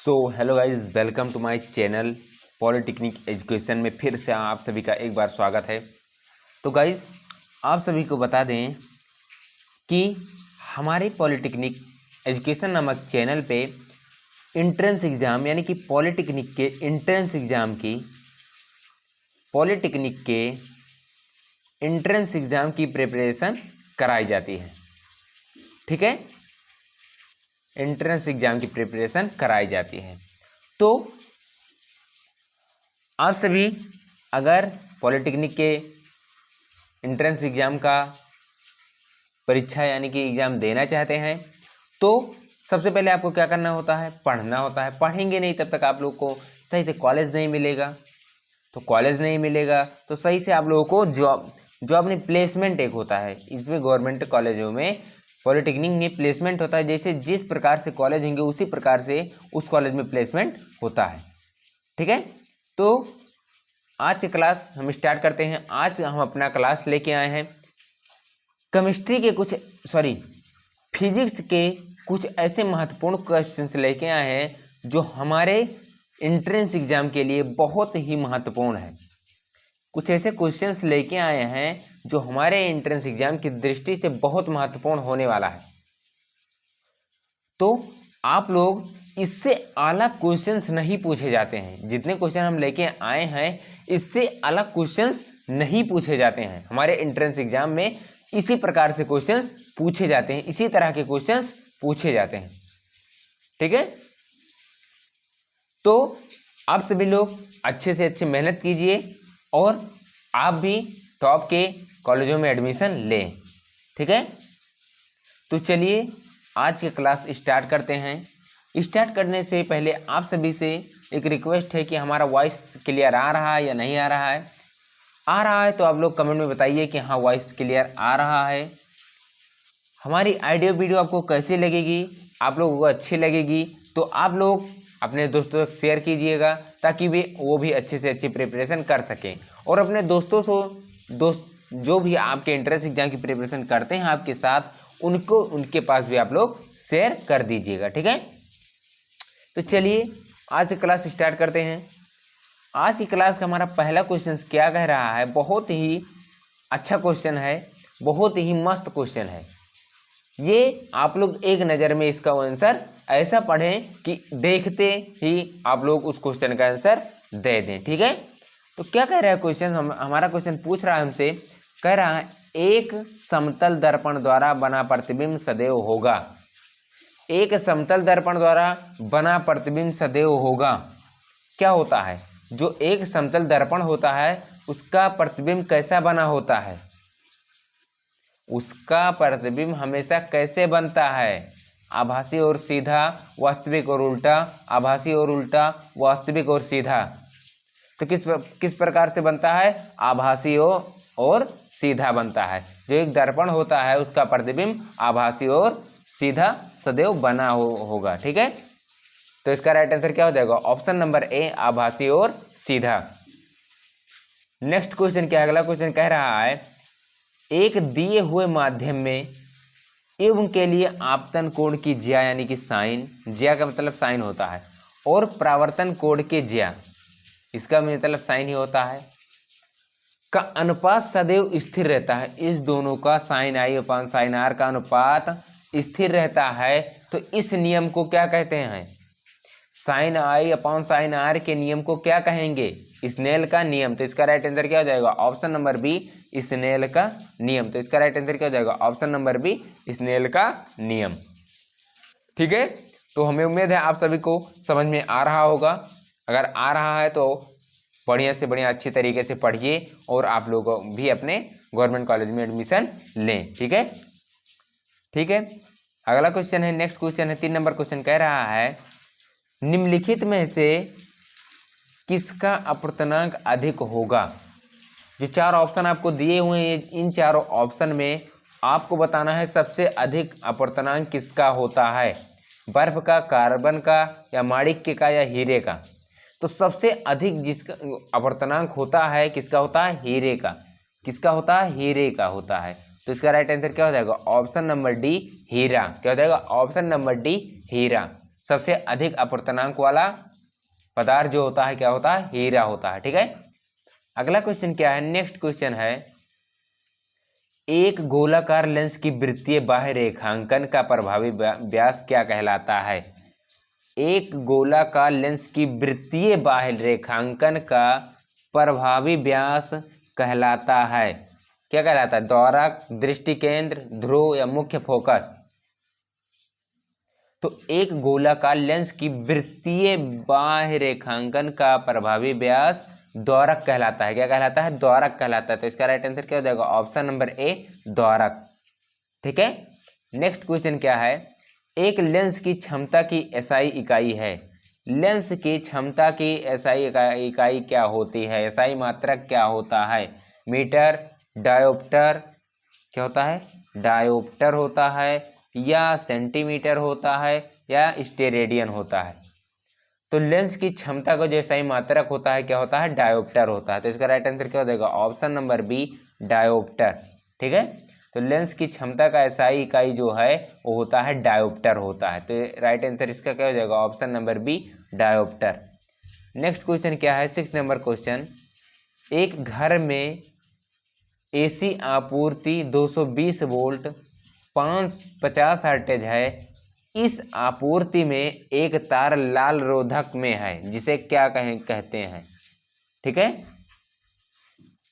Hello guys, welcome to my channel polytechnic education में फिर से आप सभी का एक बार स्वागत है। तो गाइज, आप सभी को बता दें कि हमारे पॉलिटेक्निक एजुकेशन नामक चैनल पे एंट्रेंस एग्ज़ाम यानी कि पॉलिटेक्निक के एंट्रेंस एग्ज़ाम की प्रिपरेशन कराई जाती है। ठीक है, एंट्रेंस एग्ज़ाम की प्रिपरेशन कराई जाती है। तो आप सभी अगर पॉलिटेक्निक के एंट्रेंस एग्ज़ाम का परीक्षा यानी कि एग्ज़ाम देना चाहते हैं तो सबसे पहले आपको क्या करना होता है, पढ़ना होता है। पढ़ेंगे नहीं तब तक आप लोग को सही से कॉलेज नहीं मिलेगा। तो कॉलेज नहीं मिलेगा तो सही से आप लोगों को जॉब नहीं, प्लेसमेंट एक होता है। इसमें गवर्नमेंट कॉलेजों में पॉलिटेक्निक में प्लेसमेंट होता है। जैसे जिस प्रकार से कॉलेज होंगे उसी प्रकार से उस कॉलेज में प्लेसमेंट होता है। ठीक है, तो आज की क्लास हम स्टार्ट करते हैं। आज हम अपना क्लास लेके आए हैं फिजिक्स के कुछ ऐसे महत्वपूर्ण क्वेश्चंस लेके आए हैं जो हमारे एंट्रेंस एग्जाम के लिए बहुत ही महत्वपूर्ण है। कुछ ऐसे क्वेश्चंस लेके आए हैं जो हमारे एंट्रेंस एग्जाम की दृष्टि से बहुत महत्वपूर्ण होने वाला है। तो आप लोग इससे अलग क्वेश्चंस नहीं पूछे जाते हैं। जितने क्वेश्चन हम लेके आए हैं इससे अलग क्वेश्चंस नहीं पूछे जाते हैं। हमारे एंट्रेंस एग्जाम में इसी प्रकार से क्वेश्चंस पूछे जाते हैं, इसी तरह के क्वेश्चंस पूछे जाते हैं। ठीक है, तो आप सभी लोग अच्छे से अच्छे मेहनत कीजिए और आप भी टॉप के कॉलेजों में एडमिशन लें। ठीक है, तो चलिए आज की क्लास स्टार्ट करते हैं। स्टार्ट करने से पहले आप सभी से एक रिक्वेस्ट है कि हमारा वॉइस क्लियर आ रहा है या नहीं आ रहा है। आ रहा है तो आप लोग कमेंट में बताइए कि हाँ वॉइस क्लियर आ रहा है। हमारी ऑडियो वीडियो आपको कैसी लगेगी, आप लोगों को अच्छी लगेगी तो आप लोग अपने दोस्तों को शेयर कीजिएगा ताकि वो भी अच्छे से अच्छी प्रिपरेशन कर सकें। और अपने दोस्तों से जो भी आपके एंट्रेंस एग्जाम की प्रिपरेशन करते हैं आपके साथ उनके पास भी आप लोग शेयर कर दीजिएगा। ठीक है, तो चलिए आज की क्लास स्टार्ट करते हैं। आज की क्लास का हमारा पहला क्वेश्चन क्या कह रहा है, बहुत ही अच्छा क्वेश्चन है, बहुत ही मस्त क्वेश्चन है। ये आप लोग एक नज़र में इसका आंसर ऐसा पढ़ें कि देखते ही आप लोग उस क्वेश्चन का आंसर दे दें। ठीक है, तो क्या कह रहा है क्वेश्चन, हमारा क्वेश्चन पूछ रहा है हमसे, कह रहा है एक समतल दर्पण द्वारा बना प्रतिबिंब सदैव होगा। एक समतल दर्पण द्वारा बना प्रतिबिंब सदैव होगा। क्या होता है, जो एक समतल दर्पण होता है उसका प्रतिबिंब कैसा बना होता है, उसका प्रतिबिंब हमेशा कैसे बनता है, आभासी और सीधा, वास्तविक और उल्टा, आभासी और उल्टा, वास्तविक और सीधा। तो किस प्रकार से बनता है, आभासी और सीधा बनता है। जो एक दर्पण होता है उसका प्रतिबिंब आभासी और सीधा सदैव बना होगा। ठीक है, तो इसका राइट आंसर क्या हो जाएगा, ऑप्शन नंबर ए, आभासी और सीधा। नेक्स्ट क्वेश्चन क्या है, अगला क्वेश्चन कह रहा है एक दिए हुए माध्यम में एवं के लिए आपतन कोण की ज्या यानी कि साइन, ज्या का मतलब साइन होता है, और परावर्तन कोण के ज्या, इसका मतलब साइन ही होता है, का अनुपात सदैव स्थिर रहता है। इस दोनों का sine i upon sine r का अनुपात स्थिर रहता है। तो इस नियम को क्या कहते हैं, sine i upon sine r के नियम को क्या कहेंगे, स्नेल का नियम। तो इसका राइट आंसर क्या हो जाएगा, ऑप्शन नंबर बी, स्नेल का नियम। तो इसका राइट आंसर क्या हो जाएगा, ऑप्शन नंबर बी, स्नेल का नियम। ठीक है, तो हमें उम्मीद है आप सभी को समझ में आ रहा होगा। अगर आ रहा है तो बढ़िया से बढ़िया अच्छी तरीके से पढ़िए और आप लोग भी अपने गवर्नमेंट कॉलेज में एडमिशन लें। ठीक है, ठीक है, अगला क्वेश्चन है, नेक्स्ट क्वेश्चन है 3 नंबर क्वेश्चन कह रहा है निम्नलिखित में से किसका अपूर्णांक अधिक होगा। जो 4 ऑप्शन आपको दिए हुए हैं इन चारों ऑप्शन में आपको बताना है सबसे अधिक अपूर्णांक किसका होता है, बर्फ का, कार्बन का, या माणिक्य का, या हीरे का। तो सबसे अधिक जिसका अपूर्णांक होता है किसका होता है, हीरे का। किसका होता है, हीरे का होता है। तो इसका राइट आंसर क्या हो जाएगा, ऑप्शन नंबर डी, हीरा। क्या हो जाएगा, ऑप्शन नंबर डी, हीरा। सबसे अधिक अपवर्तनांक वाला पदार्थ जो होता है क्या होता है? हीरा होता है। ठीक है, अगला क्वेश्चन क्या है? नेक्स्ट क्वेश्चन है, एक गोलाकार लेंस की वृत्तीय बाह्य रेखांकन का प्रभावी व्यास क्या कहलाता है? एक गोलाकार लेंस की वृत्तीय बाह्य रेखांकन का प्रभावी व्यास कहलाता है, क्या कहलाता है? द्वारक, दृष्टि केंद्र, ध्रुव या मुख्य फोकस। तो एक गोलाकार लेंस की वृत्तीय बाह्य रेखांकन का प्रभावी व्यास द्वारक कहलाता है। क्या कहलाता है? द्वारक कहलाता है। तो इसका राइट आंसर क्या हो जाएगा? ऑप्शन नंबर ए, द्वारक। ठीक है, नेक्स्ट क्वेश्चन क्या है? एक लेंस की क्षमता की एसआई इकाई है। लेंस की क्षमता की एसआई इकाई क्या होती है? एसआई मात्रक क्या होता है? मीटर, डायोप्टर, क्या होता है? डायोप्टर होता है, या सेंटीमीटर होता है, या स्टेरेडियन होता है। तो लेंस की क्षमता का जो एसआई मात्रक होता है क्या होता है? डायोप्टर होता है। तो इसका राइट आंसर क्या हो जाएगा? Option number B, diopter. ठीक है, तो लेंस की क्षमता का एसआई इकाई जो है वो होता है डायोप्टर होता है। तो राइट आंसर इसका क्या हो जाएगा? Option number B, diopter. Next question क्या है? 6 नंबर क्वेश्चन, एक घर में एसी आपूर्ति 220 वोल्ट 50 हर्ट्ज है। इस आपूर्ति में एक तार लाल रोधक में है, जिसे क्या कहते हैं? ठीक है,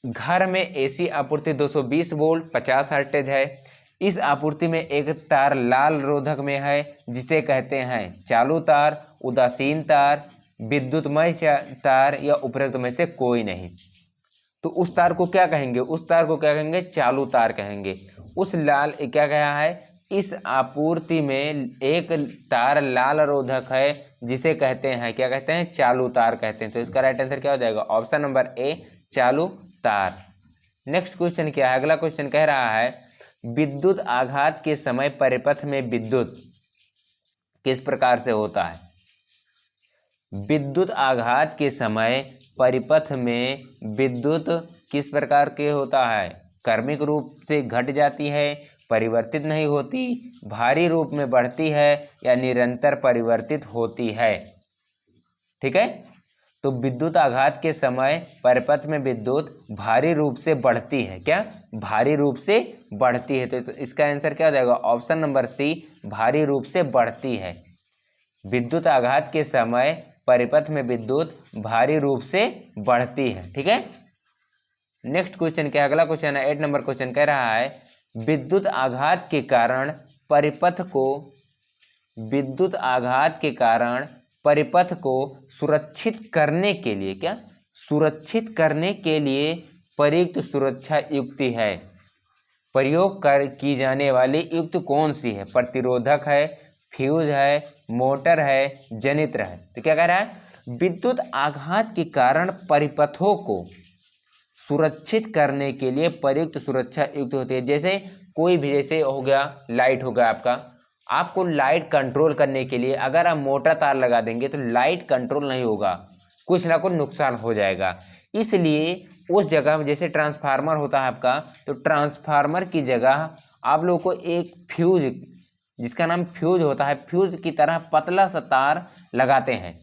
घर में एसी आपूर्ति 220 वोल्ट 50 हर्ट्ज है। इस आपूर्ति में एक तार लाल रोधक में है, जिसे कहते हैं चालू तार, उदासीन तार, विद्युतमय तार, या उपरोक्त में से कोई नहीं। तो उस तार को क्या कहेंगे? उस तार को क्या कहेंगे? चालू तार कहेंगे। उस लाल क्या कहा है? इस आपूर्ति में एक तार लाल रोधक है, जिसे कहते हैं क्या कहते हैं? चालू तार कहते हैं। तो इसका राइट आंसर क्या हो जाएगा? ऑप्शन नंबर ए, चालू तार। नेक्स्ट क्वेश्चन क्या है? अगला क्वेश्चन कह रहा है, विद्युत आघात के समय परिपथ में विद्युत किस प्रकार से होता है? विद्युत आघात के समय परिपथ में विद्युत किस प्रकार के होता है? क्रमिक रूप से घट जाती है, परिवर्तित नहीं होती, भारी रूप में बढ़ती है, या निरंतर परिवर्तित होती है। ठीक है, तो विद्युत आघात के समय परिपथ में विद्युत भारी रूप से बढ़ती है। क्या? भारी रूप से बढ़ती है। तो इसका आंसर क्या हो जाएगा? ऑप्शन नंबर सी, भारी रूप से बढ़ती है। विद्युत आघात के समय परिपथ में विद्युत भारी रूप से बढ़ती है। ठीक है, नेक्स्ट क्वेश्चन क्या? अगला क्वेश्चन है 8 नंबर क्वेश्चन कह रहा है, विद्युत आघात के कारण परिपथ को विद्युत आघात के कारण परिपथ को सुरक्षित करने के लिए, क्या? सुरक्षित करने के लिए प्रयुक्त सुरक्षा युक्ति है। प्रयोग की जाने वाली युक्ति कौन सी है? प्रतिरोधक है, फ्यूज है, मोटर है, जनित्र है। तो क्या कह रहा है? विद्युत आघात के कारण परिपथों को सुरक्षित करने के लिए प्रयुक्त सुरक्षा युक्त होती है। जैसे कोई भी, जैसे हो गया लाइट हो गया आपका, आपको लाइट कंट्रोल करने के लिए अगर आप मोटा तार लगा देंगे तो लाइट कंट्रोल नहीं होगा, कुछ ना कुछ नुकसान हो जाएगा। इसलिए उस जगह में, जैसे ट्रांसफार्मर होता है आपका, तो ट्रांसफार्मर की जगह आप लोग को एक फ्यूज, जिसका नाम फ्यूज होता है, फ्यूज की तरह पतला सा तार लगाते हैं,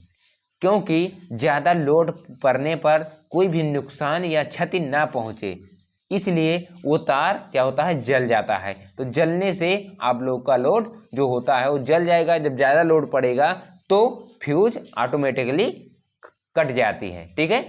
क्योंकि ज़्यादा लोड पड़ने पर कोई भी नुकसान या क्षति ना पहुँचे। इसलिए वो तार क्या होता है? जल जाता है। तो जलने से आप लोग का लोड जो होता है वो जल जाएगा। जब ज़्यादा लोड पड़ेगा तो फ्यूज ऑटोमेटिकली कट जाती है। ठीक है,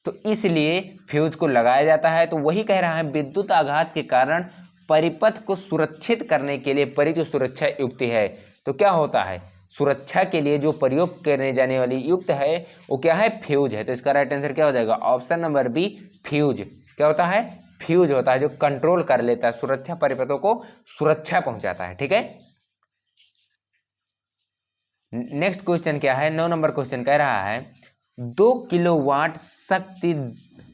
तो इसलिए फ्यूज को लगाया जाता है। तो वही कह रहा है, विद्युत आघात के कारण परिपथ को सुरक्षित करने के लिए प्रयुक्त सुरक्षा युक्ति है। तो क्या होता है? सुरक्षा के लिए जो प्रयोग करने जाने वाली युक्त है वो क्या है? फ्यूज है। तो इसका राइट आंसर क्या हो जाएगा? Option number B, fuse. क्या होता है? फ्यूज होता है, जो कंट्रोल कर लेता है, सुरक्षा परिपथों को सुरक्षा पहुंचाता है। ठीक है, नेक्स्ट क्वेश्चन क्या है? 9 नंबर क्वेश्चन कह रहा है, 2 किलोवाट शक्ति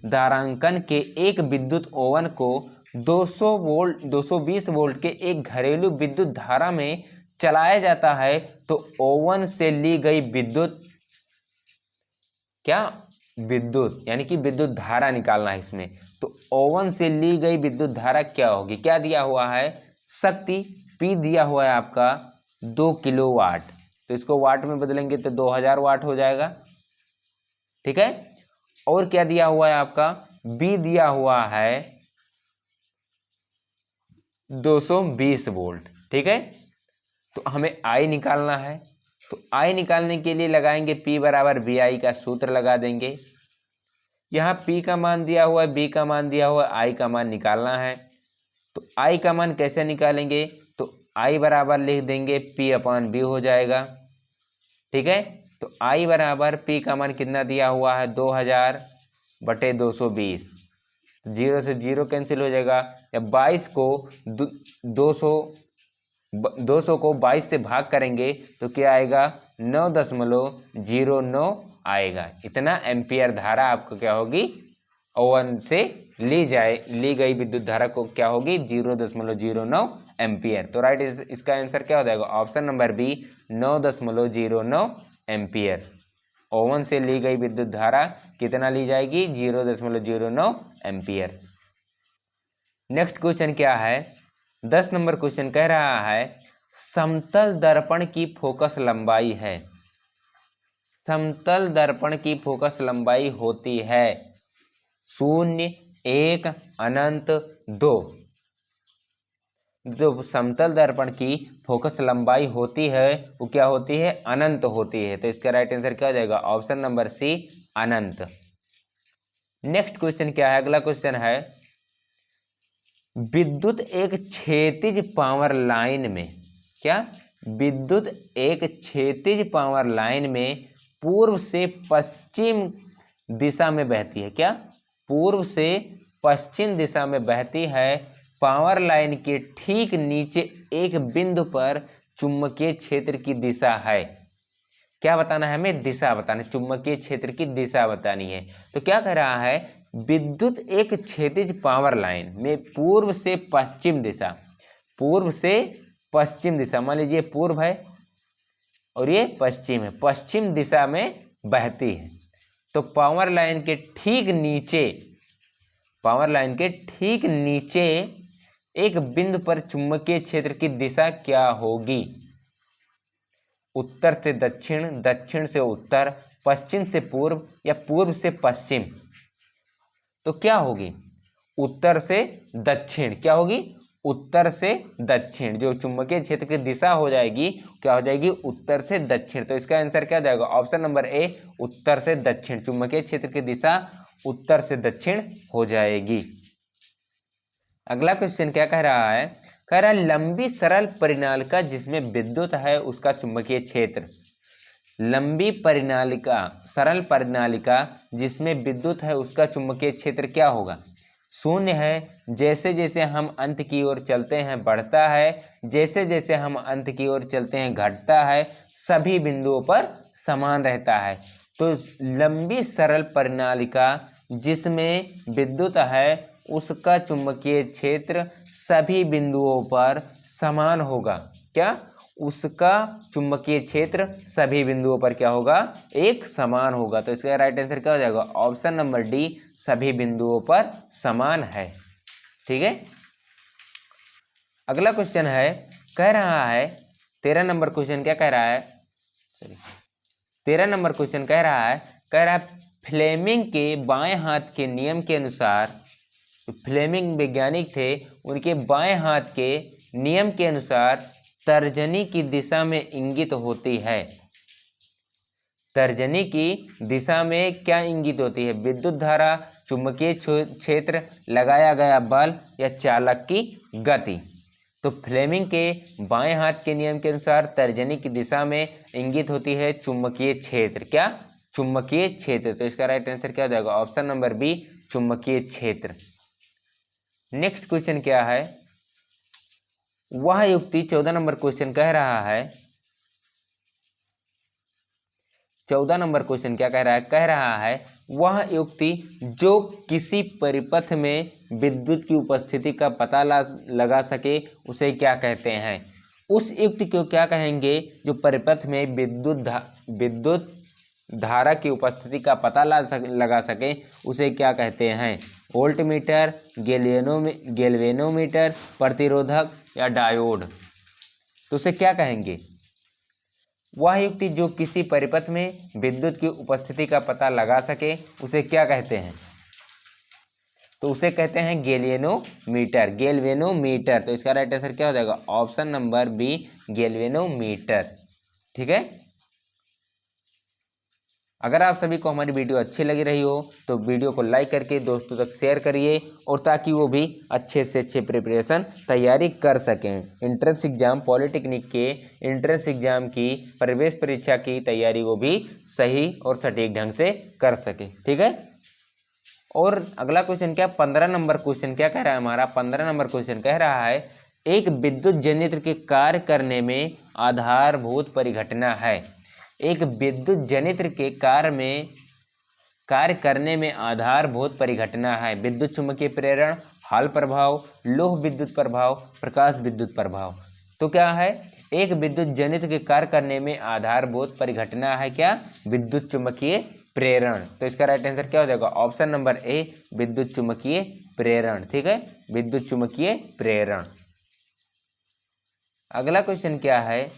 धारांकन के एक विद्युत ओवन को 220 वोल्ट के एक घरेलू विद्युत धारा में चलाया जाता है। तो ओवन से ली गई विद्युत, क्या? विद्युत यानी कि विद्युत धारा निकालना है इसमें। तो ओवन से ली गई विद्युत धारा क्या होगी? क्या दिया हुआ है? शक्ति P दिया हुआ है आपका 2 किलोवाट। तो इसको वाट में बदलेंगे तो 2000 वाट हो जाएगा। ठीक है। और क्या दिया हुआ है आपका, बी दिया हुआ है 220 वोल्ट। ठीक है। तो हमें आई निकालना है, तो आई निकालने के लिए लगाएंगे P बराबर बी आई का सूत्र लगा देंगे। यहाँ P का मान दिया हुआ है, B का मान दिया हुआ है, आई का मान निकालना है। तो आई का मान कैसे निकालेंगे, तो आई बराबर लिख देंगे P अपॉन बी हो जाएगा। ठीक है। तो आई बराबर P का मान कितना दिया हुआ है 2000 बटे 220, 0 से 0 कैंसिल हो जाएगा। या 22 को 200 को 22 से भाग करेंगे तो क्या आएगा 9.09 आएगा। इतना एम्पियर धारा आपको क्या होगी ओवन से ली गई विद्युत धारा को क्या होगी 0.09 एम्पियर। तो राइट इसका आंसर क्या हो जाएगा, option number B 9.09 ampere. Oven से ली गई विद्युत धारा कितना ली जाएगी 0.09 एम्पियर। नेक्स्ट क्वेश्चन क्या है, 10 नंबर क्वेश्चन कह रहा है समतल दर्पण की फोकस लंबाई है। समतल दर्पण की फोकस लंबाई होती है 0, 1, अनंत 2। जो समतल दर्पण की फोकस लंबाई होती है वो क्या होती है, अनंत होती है। तो इसका राइट आंसर क्या हो जाएगा, ऑप्शन नंबर सी अनंत। नेक्स्ट क्वेश्चन क्या है, अगला क्वेश्चन है विद्युत एक क्षैतिज पावर लाइन में, क्या विद्युत एक क्षैतिज पावर लाइन में पूर्व से पश्चिम दिशा में बहती है। क्या पूर्व से पश्चिम दिशा में बहती है। पावर लाइन के ठीक नीचे एक बिंदु पर चुंबकीय क्षेत्र की दिशा है। क्या बताना है हमें, दिशा बताना, चुंबकीय क्षेत्र की दिशा बतानी है। तो क्या कह रहा है विद्युत एक क्षैतिज पावर लाइन में पूर्व से पश्चिम दिशा, पूर्व से पश्चिम दिशा, मान लीजिए पूर्व है और ये पश्चिम है, पश्चिम दिशा में बहती है। तो पावर लाइन के ठीक नीचे, पावर लाइन के ठीक नीचे एक बिंदु पर चुंबकीय क्षेत्र की दिशा क्या होगी, उत्तर से दक्षिण, दक्षिण से उत्तर, पश्चिम से पूर्व या पूर्व से पश्चिम। तो क्या होगी उत्तर से दक्षिण, क्या होगी उत्तर से दक्षिण। जो चुंबकीय क्षेत्र की दिशा हो जाएगी क्या हो जाएगी, उत्तर से दक्षिण। तो इसका आंसर क्या जाएगा, ऑप्शन नंबर ए उत्तर से दक्षिण। चुंबकीय क्षेत्र की दिशा उत्तर से दक्षिण हो जाएगी। अगला क्वेश्चन क्या कह रहा है, कह रहा है लंबी सरल परिनालिका जिसमें विद्युत है उसका चुंबकीय क्षेत्र। लंबी परिनालिका, सरल परिनालिका जिसमें विद्युत है उसका चुंबकीय क्षेत्र क्या होगा, 0 है। जैसे जैसे हम अंत की ओर चलते हैं बढ़ता है, जैसे जैसे हम अंत की ओर चलते हैं घटता है, सभी बिंदुओं पर समान रहता है। तो लंबी सरल परिनालिका जिसमें विद्युत है उसका चुंबकीय क्षेत्र सभी बिंदुओं पर समान होगा। क्या उसका चुंबकीय क्षेत्र सभी बिंदुओं पर क्या होगा, एक समान होगा। तो इसका राइट आंसर क्या हो जाएगा, ऑप्शन नंबर डी सभी बिंदुओं पर समान है। ठीक है। अगला क्वेश्चन है, कह रहा है 13 नंबर क्वेश्चन क्या कह रहा है, 13 नंबर क्वेश्चन कह रहा है फ्लेमिंग के बाएं हाथ के नियम के अनुसार, फ्लेमिंग वैज्ञानिक थे, उनके बाएं हाथ के नियम के अनुसार तर्जनी की दिशा में इंगित होती है। तर्जनी की दिशा में क्या इंगित होती है, विद्युत धारा, चुंबकीय क्षेत्र, लगाया गया बल या चालक की गति। तो फ्लेमिंग के बाएं हाथ के नियम के अनुसार तर्जनी की दिशा में इंगित होती है चुंबकीय क्षेत्र। क्या चुंबकीय क्षेत्र। तो इसका राइट आंसर क्या हो जाएगा, ऑप्शन नंबर बी चुंबकीय क्षेत्र। नेक्स्ट क्वेश्चन क्या है, वह युक्ति 14 नंबर क्वेश्चन कह रहा है, 14 नंबर क्वेश्चन क्या कह रहा है वह युक्ति जो किसी परिपथ में विद्युत की उपस्थिति का पता लगा सके उसे क्या कहते हैं। उस युक्ति को क्या कहेंगे जो परिपथ में विद्युत धारा की उपस्थिति का पता लगा सके उसे क्या कहते हैं, वोल्टमीटर, गैल्वेनोमीटर, प्रतिरोधक या डायोड। तो उसे क्या कहेंगे, वह युक्ति जो किसी परिपथ में विद्युत की उपस्थिति का पता लगा सके उसे क्या कहते हैं? तो उसे कहते हैं गैल्वेनोमीटर। गैल्वेनोमीटर, तो इसका राइट आंसर क्या हो जाएगा? Option number B, galvanometer. ठीक है। अगर आप सभी को हमारी वीडियो अच्छी लगी रही हो तो वीडियो को लाइक करके दोस्तों तक शेयर करिए, और ताकि वो भी अच्छे से अच्छे प्रिपरेशन तैयारी कर सकें। एंट्रेंस एग्जाम, पॉलिटेक्निक के एंट्रेंस एग्जाम की प्रवेश परीक्षा की तैयारी वो भी सही और सटीक ढंग से कर सके। ठीक है। और अगला क्वेश्चन क्या, 15 नंबर क्वेश्चन क्या कह रहा है हमारा? 15 नंबर क्वेश्चन कह रहा है एक विद्युत जनित्र के कार्य करने में आधारभूत परिघटना है। एक विद्युत जनित्र के कार्य करने में आधारभूत परिघटना है। विद्युत चुम्बकीय प्रेरण, हॉल प्रभाव, लोह विद्युत प्रभाव, प्रकाश विद्युत प्रभाव। तो क्या है? एक विद्युत जनित्र के कार्य करने में आधारभूत परिघटना है क्या? विद्युत चुम्बकीय प्रेरण। तो इसका राइट आंसर क्या हो जाएगा? ऑप्शन नंबर ए, विद्युत चुम्बकीय प्रेरण। ठीक है, विद्युत चुम्बकीय प्रेरण। अगला क्वेश्चन क्या है?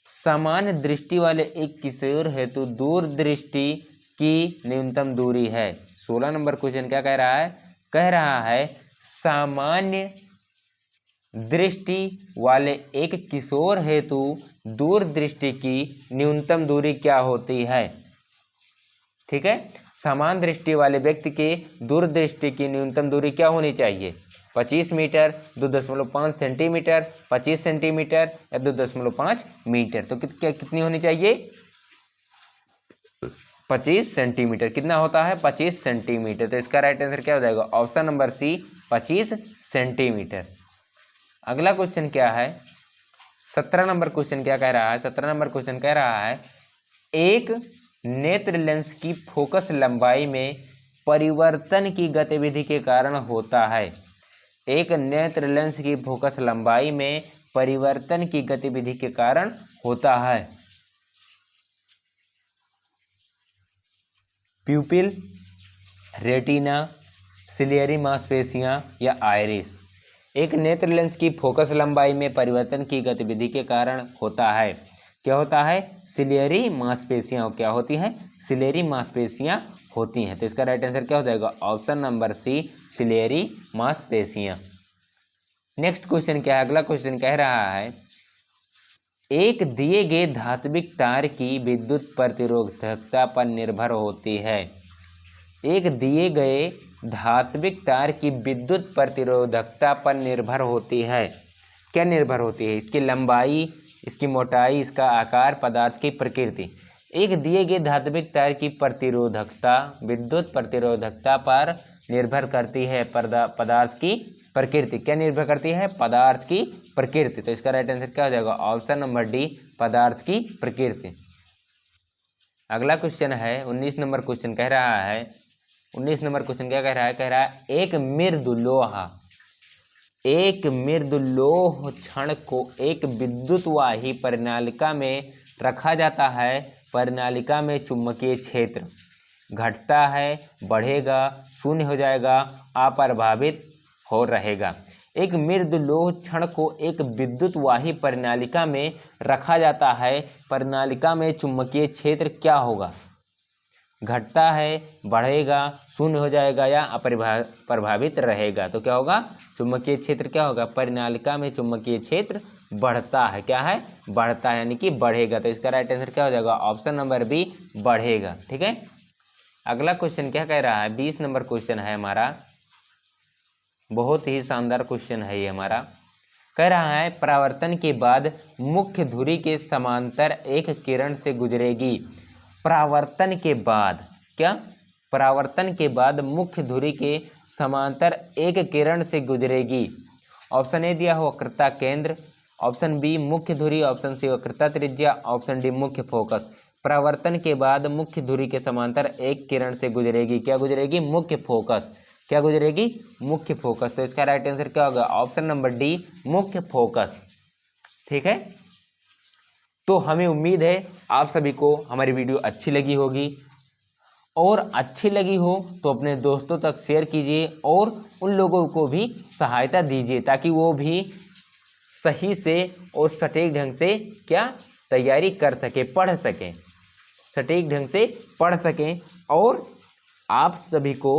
सामान्य दृष्टि वाले एक किशोर हेतु दूरदृष्टि की न्यूनतम दूरी है। 16 नंबर क्वेश्चन क्या कह रहा है? कह रहा है सामान्य दृष्टि वाले एक किशोर हेतु दूरदृष्टि की न्यूनतम दूरी क्या होती है? ठीक है, समान दृष्टि वाले व्यक्ति के दूरदृष्टि की न्यूनतम दूरी क्या होनी चाहिए? 25 मीटर, 2.5 सेंटीमीटर, 25 सेंटीमीटर या 2.5 मीटर। तो कितनी होनी चाहिए? 25 सेंटीमीटर। कितना होता है? 25 सेंटीमीटर। तो इसका राइट आंसर क्या हो जाएगा? Option number C, 25 centimetre. अगला क्वेश्चन क्या है? 17 नंबर क्वेश्चन क्या कह रहा है? 17 नंबर क्वेश्चन कह रहा है एक नेत्र लेंस की फोकस लंबाई में परिवर्तन की गतिविधि के कारण होता है। एक नेत्र लेंस की फोकस लंबाई में परिवर्तन की गतिविधि के कारण होता है। प्यूपिल, रेटिना, सिलियरी मांसपेशियां या आइरिस। एक नेत्र लेंस की फोकस लंबाई में परिवर्तन की गतिविधि के कारण होता है। क्या होता है? सिलियरी मांसपेशियां। क्या होती हैं? सिलियरी मांसपेशियां होती हैं। तो इसका राइट आंसर क्या हो जाएगा? ऑप्शन नंबर सी, सिलियरी मांसपेशियां। नेक्स्ट क्वेश्चन क्या है? अगला क्वेश्चन कह रहा है एक दिए गए धात्विक तार की विद्युत प्रतिरोधकता पर निर्भर होती है। एक दिए गए धात्विक तार की विद्युत प्रतिरोधकता पर निर्भर होती है। क्या निर्भर होती है? इसकी लंबाई, इसकी मोटाई, इसका आकार, पदार्थ की प्रकृति। एक दिए गए धात्विक तार की प्रतिरोधकता विद्युत प्रतिरोधकता पर निर्भर करती है पदार्थ की प्रकृति। क्या निर्भर करती है? पदार्थ की प्रकृति। तो इसका राइट आंसर क्या हो जाएगा? ऑप्शन नंबर डी, पदार्थ की प्रकृति। अगला क्वेश्चन है 19 नंबर क्वेश्चन कह रहा है 19 नंबर क्वेश्चन क्या कह रहा है? कह रहा है एक मृदु लोह क्षण को एक विद्युतवाही परिनालिका में रखा जाता है। परिनालिका में चुंबकीय क्षेत्र घटता है, बढ़ेगा, शून्य हो जाएगा, अप्रभावित हो रहेगा। एक मृदु लोह क्षण को एक विद्युतवाही परिनालिका में रखा जाता है। परिनालिका में चुंबकीय क्षेत्र क्या होगा? घटता है, बढ़ेगा, शून्य हो जाएगा या अप्रभावित रहेगा। तो क्या होगा? चुंबकीय क्षेत्र क्या होगा? परिनालिका में चुंबकीय क्षेत्र बढ़ता है। क्या है? बढ़ता है, यानी कि बढ़ेगा। तो इसका राइट आंसर क्या हो जाएगा? ऑप्शन नंबर बी, बढ़ेगा। ठीक है। अगला क्वेश्चन क्या कह रहा है? 20 नंबर क्वेश्चन है हमारा। बहुत ही शानदार क्वेश्चन है ये हमारा। कह रहा है परावर्तन के बाद मुख्य धुरी के समांतर एक किरण से गुजरेगी। परावर्तन के बाद क्या? परावर्तन के बाद मुख्य धुरी के समांतर एक किरण से गुजरेगी। ऑप्शन ए दिया हो वक्रता केंद्र, ऑप्शन बी मुख्य धुरी, ऑप्शन सी वक्रता त्रिज्या, ऑप्शन डी मुख्य फोकस। परावर्तन के बाद मुख्य धुरी के समांतर एक किरण से गुजरेगी। क्या गुजरेगी? मुख्य फोकस। क्या गुजरेगी? मुख्य फोकस। तो इसका राइट आंसर क्या होगा? ऑप्शन नंबर डी, मुख्य फोकस। ठीक है। तो हमें उम्मीद है आप सभी को हमारी वीडियो अच्छी लगी होगी, और अच्छी लगी हो तो अपने दोस्तों तक शेयर कीजिए और उन लोगों को भी सहायता दीजिए, ताकि वो भी सही से और सटीक ढंग से क्या तैयारी कर सके, पढ़ सकें, सटीक ढंग से पढ़ सकें। और आप सभी को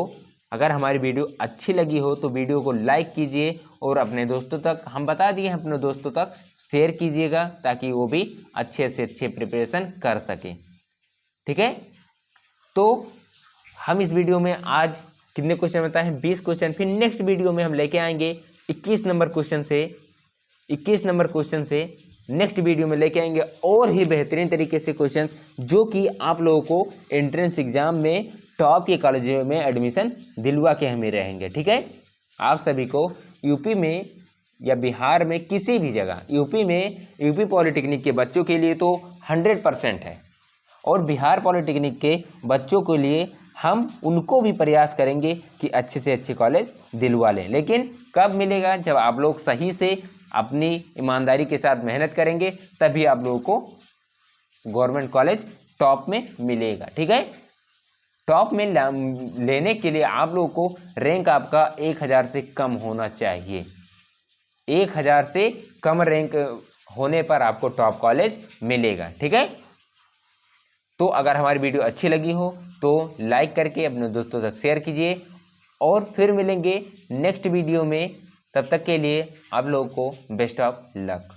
अगर हमारी वीडियो अच्छी लगी हो तो वीडियो को लाइक कीजिए और अपने दोस्तों तक, हम बता दिए अपने दोस्तों तक शेयर कीजिएगा ताकि वो भी अच्छे से अच्छे प्रिपरेशन कर सकें। ठीक है, तो हम इस वीडियो में आज कितने क्वेश्चन बताए हैं? 20 क्वेश्चन। फिर नेक्स्ट वीडियो में हम लेके आएंगे 21 नंबर क्वेश्चन से नेक्स्ट वीडियो में लेके आएंगे और ही बेहतरीन तरीके से क्वेश्चन जो कि आप लोगों को एंट्रेंस एग्जाम में टॉप के कॉलेजों में एडमिशन दिलवा के हमें रहेंगे। ठीक है, आप सभी को यूपी में या बिहार में किसी भी जगह, यूपी पॉलिटेक्निक के बच्चों के लिए तो 100% है और बिहार पॉलिटेक्निक के बच्चों के लिए हम उनको भी प्रयास करेंगे कि अच्छे से अच्छे कॉलेज दिलवा लें। लेकिन कब मिलेगा? जब आप लोग सही से अपनी ईमानदारी के साथ मेहनत करेंगे तभी आप लोगों को गवर्नमेंट कॉलेज टॉप में मिलेगा। ठीक है, टॉप में लेने के लिए आप लोगों को रैंक आपका 1000 से कम होना चाहिए। 1000 से कम रैंक होने पर आपको टॉप कॉलेज मिलेगा। ठीक है, तो अगर हमारी वीडियो अच्छी लगी हो तो लाइक करके अपने दोस्तों तक शेयर कीजिए और फिर मिलेंगे नेक्स्ट वीडियो में। तब तक के लिए आप लोगों को बेस्ट ऑफ लक।